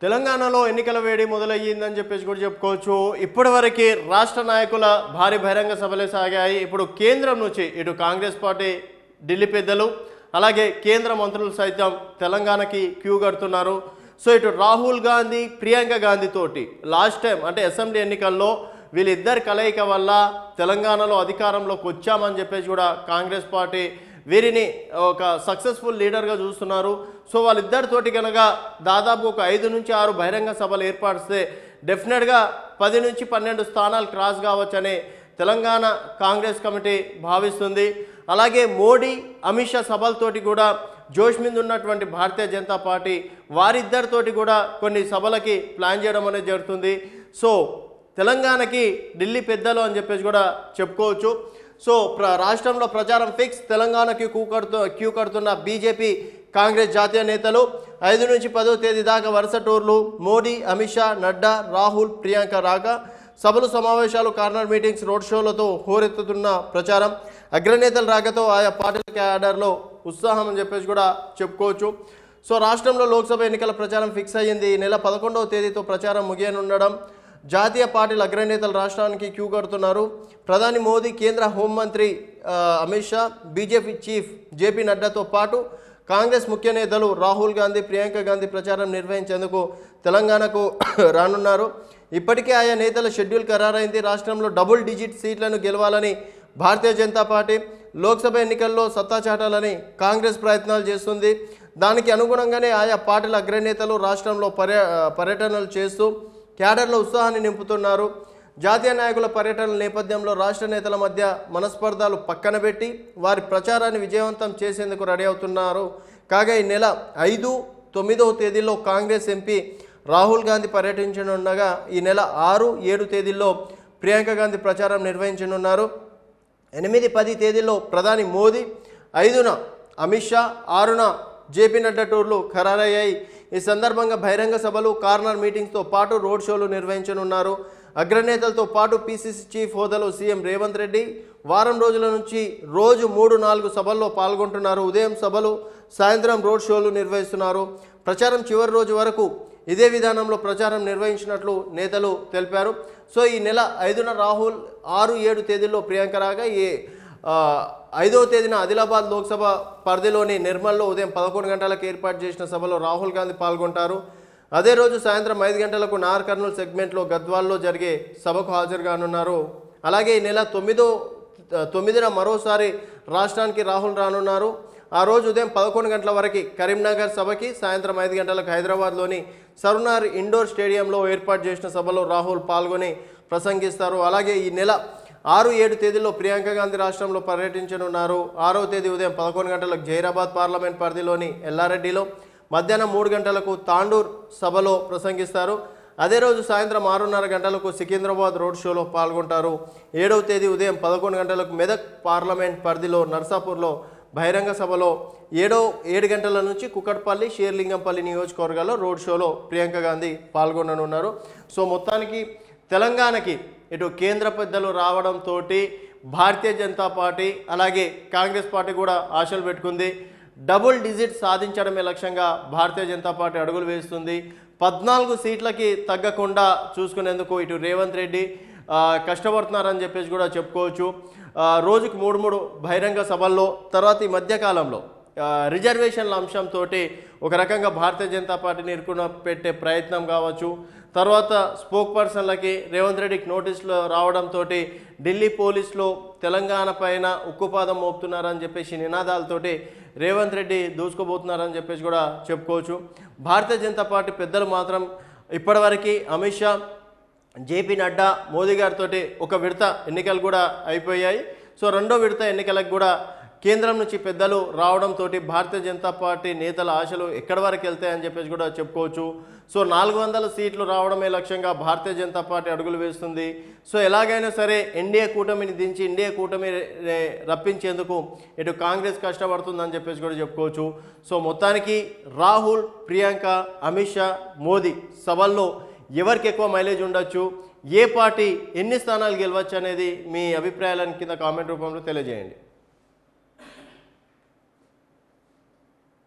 తెలంగాణలో ఎన్నికల వేడి మొదలయ్యిందని చెప్పేసి కూడా చెప్పుకోవచ్చు. ఇప్పటివరకు రాష్ట్ర నాయకుల భారీ బహిరంగ సభలే సాగాయి. ఇప్పుడు కేంద్రం నుంచి ఇటు కాంగ్రెస్ పార్టీ ఢిల్లీ పెద్దలు అలాగే కేంద్ర మంత్రులు సైతం తెలంగాణకి క్యూ కడుతున్నారు. సో ఇటు రాహుల్ గాంధీ ప్రియాంక గాంధీ తోటి లాస్ట్ టైం అంటే అసెంబ్లీ ఎన్నికల్లో వీళ్ళిద్దరి కలయిక వల్ల తెలంగాణలో అధికారంలోకి వచ్చామని చెప్పేసి కూడా కాంగ్రెస్ పార్టీ వీరిని ఒక సక్సెస్ఫుల్ లీడర్గా చూస్తున్నారు. సో వాళ్ళిద్దరితోటి కనుక దాదాపు ఒక 5 నుంచి 6 బహిరంగ సభలు ఏర్పరిస్తే డెఫినెట్గా 10 నుంచి 12 స్థానాలు క్రాస్ కావచ్చని తెలంగాణ కాంగ్రెస్ కమిటీ భావిస్తుంది. అలాగే మోడీ అమిత్ షా సభలతోటి కూడా జోష్ మీద ఉన్నటువంటి భారతీయ జనతా పార్టీ వారిద్దరితోటి కూడా కొన్ని సభలకి ప్లాన్ చేయడం అనేది జరుగుతుంది. సో తెలంగాణకి ఢిల్లీ పెద్దలు అని చెప్పేసి కూడా చెప్పుకోవచ్చు. సో రాష్ట్రంలో ప్రచారం ఫిక్స్. తెలంగాణకి క్యూ కడుతున్న బీజేపీ కాంగ్రెస్ జాతీయ నేతలు 5 నుంచి 10వ తేదీ దాకా వరుస టూర్లు. మోడీ అమిత్ షా నడ్డా రాహుల్ ప్రియాంక రాగా సభలు సమావేశాలు కార్నర్ మీటింగ్స్ రోడ్ షోలతో హోరెత్తుతున్న ప్రచారం. అగ్రనేతల రాకతో ఆయా పార్టీల క్యాడర్లో ఉత్సాహం అని చెప్పేసి కూడా చెప్పుకోవచ్చు. సో రాష్ట్రంలో లోక్సభ ఎన్నికల ప్రచారం ఫిక్స్ అయ్యింది. ఈ నెల 11వ తేదీతో ప్రచారం ముగియనుండడం. జాతీయ పార్టీల అగ్రనేతలు రాష్ట్రానికి క్యూ కడుతున్నారు. ప్రధాని మోదీ కేంద్ర హోంమంత్రి Amit Shah BJP chief JP నడ్డాతో పాటు కాంగ్రెస్ ముఖ్య నేతలు రాహుల్ గాంధీ ప్రియాంక గాంధీ ప్రచారం నిర్వహించేందుకు తెలంగాణకు రానున్నారు. ఇప్పటికే ఆయా నేతల షెడ్యూల్ ఖరారైంది. రాష్ట్రంలో డబుల్ డిజిట్ సీట్లను గెలవాలని భారతీయ జనతా పార్టీ, లోక్సభ ఎన్నికల్లో సత్తా చాటాలని కాంగ్రెస్ ప్రయత్నాలు చేస్తుంది. దానికి అనుగుణంగానే ఆయా పార్టీల అగ్రనేతలు రాష్ట్రంలో పర్యటనలు చేస్తూ క్యాడర్లో ఉత్సాహాన్ని నింపుతున్నారు. జాతీయ నాయకుల పర్యటనల నేపథ్యంలో రాష్ట్ర నేతల మధ్య మనస్పర్ధాలు పక్కన పెట్టి వారి ప్రచారాన్ని విజయవంతం చేసేందుకు రెడీ అవుతున్నారు. కాగా ఈ నెల 5, 9వ తేదీల్లో కాంగ్రెస్ ఎంపీ రాహుల్ గాంధీ పర్యటించనుండగా ఈ నెల 6, 7 తేదీల్లో ప్రియాంక గాంధీ ప్రచారం నిర్వహించనున్నారు. 8, 10 తేదీల్లో ప్రధాని మోదీ, 5న అమిత్ షా, 6న జేపీ నడ్డా టూర్లు ఖరారయ్యాయి. ఈ సందర్భంగా బహిరంగ సభలు కార్నర్ మీటింగ్స్తో పాటు రోడ్ షోలు నిర్వహించనున్నారు. అగ్రనేతలతో పాటు పీసీసీ చీఫ్ హోదాలో సీఎం రేవంత్ రెడ్డి వారం రోజుల నుంచి రోజు 3-4 సభల్లో పాల్గొంటున్నారు. ఉదయం సభలు, సాయంత్రం రోడ్ షోలు నిర్వహిస్తున్నారు. ప్రచారం చివరి రోజు వరకు ఇదే విధానంలో ప్రచారం నిర్వహించినట్లు నేతలు తెలిపారు. సో ఈ నెల 5న రాహుల్, 6, 7 తేదీల్లో ప్రియాంక రాగా 5వ తేదీన ఆదిలాబాద్ లోక్సభ పరిధిలోని నిర్మల్లో ఉదయం 11 గంటలకు ఏర్పాటు చేసిన సభలో రాహుల్ గాంధీ పాల్గొంటారు. అదే రోజు సాయంత్రం 5 గంటలకు నార్ కర్నూలు సెగ్మెంట్లో గద్వాల్లో జరిగే సభకు హాజరు కానున్నారు. అలాగే ఈ నెల 9న మరోసారి రాష్ట్రానికి రాహుల్ రానున్నారు. ఆ రోజు ఉదయం 11 గంటల వరకు కరీంనగర్ సభకి, సాయంత్రం 5 గంటలకు హైదరాబాద్లోని సరునార్ ఇండోర్ స్టేడియంలో ఏర్పాటు చేసిన సభలో రాహుల్ పాల్గొని ప్రసంగిస్తారు. అలాగే ఈ నెల 6, 7 తేదీల్లో ప్రియాంక గాంధీ రాష్ట్రంలో పర్యటించనున్నారు. 6వ తేదీ ఉదయం 11 గంటలకు జైరాబాద్ పార్లమెంట్ పరిధిలోని ఎల్లారెడ్డిలో, మధ్యాహ్నం 3 గంటలకు తాండూర్ సభలో ప్రసంగిస్తారు. అదే రోజు సాయంత్రం 6:30 గంటలకు సికింద్రాబాద్ రోడ్ షోలో పాల్గొంటారు. 7వ తేదీ ఉదయం 11 గంటలకు మెదక్ పార్లమెంట్ పరిధిలో నర్సాపూర్లో బహిరంగ సభలో, 7 గంటల నుంచి కుకట్పల్లి, షేర్లింగంపల్లి నియోజకవర్గాల్లో రోడ్ షోలో ప్రియాంక గాంధీ పాల్గొననున్నారు. సో మొత్తానికి తెలంగాణకి ఇటు కేంద్ర పెద్దలు రావడంతో భారతీయ జనతా పార్టీ అలాగే కాంగ్రెస్ పార్టీ కూడా ఆశలు పెట్టుకుంది. డబుల్ డిజిట్ సాధించడమే లక్ష్యంగా భారతీయ జనతా పార్టీ అడుగులు వేస్తుంది. 14 సీట్లకి తగ్గకుండా చూసుకునేందుకు ఇటు రేవంత్ రెడ్డి కష్టపడుతున్నారని చెప్పేసి కూడా చెప్పుకోవచ్చు. రోజుకు 3 బహిరంగ సభల్లో, తర్వాత ఈ మధ్యకాలంలో రిజర్వేషన్ల అంశంతో ఒక రకంగా భారతీయ జనతా పార్టీని ఇరుకున పెట్టే ప్రయత్నం కావచ్చు. తర్వాత స్పోక్ పర్సన్లకి రేవంత్ రెడ్డికి నోటీసులు రావడంతో ఢిల్లీ పోలీసులు తెలంగాణ పైన ఉక్కుపాదం మోపుతున్నారని చెప్పేసి నినాదాలతోటి రేవంత్ రెడ్డి దూసుకోబోతున్నారని చెప్పేసి కూడా చెప్పుకోవచ్చు. భారతీయ జనతా పార్టీ పెద్దలు మాత్రం ఇప్పటివరకు అమిత్ షా, జేపీ నడ్డా, మోదీ గారితో ఒక విడత ఎన్నికలు కూడా అయిపోయాయి. సో రెండో విడత ఎన్నికలకు కూడా కేంద్రం నుంచి పెద్దలు రావడంతో భారతీయ జనతా పార్టీ నేతల ఆశలు ఎక్కడి వరకు వెళ్తాయని చెప్పేసి కూడా చెప్పుకోవచ్చు. సో 400 సీట్లు రావడమే లక్ష్యంగా భారతీయ జనతా పార్టీ అడుగులు వేస్తుంది. సో ఎలాగైనా సరే ఎన్డీఏ కూటమిని దించి ఎన్డీఏ కూటమి రప్పించేందుకు ఇటు కాంగ్రెస్ కష్టపడుతుందని చెప్పేసి కూడా చెప్పుకోవచ్చు. సో మొత్తానికి రాహుల్, ప్రియాంక, అమిత్ షా, మోదీ సభల్లో ఎవరికి ఎక్కువ మైలేజ్ ఉండొచ్చు, ఏ పార్టీ ఎన్ని స్థానాలు గెలవచ్చు అనేది మీ అభిప్రాయాలను కింద కామెంట్ రూపంలో తెలియజేయండి.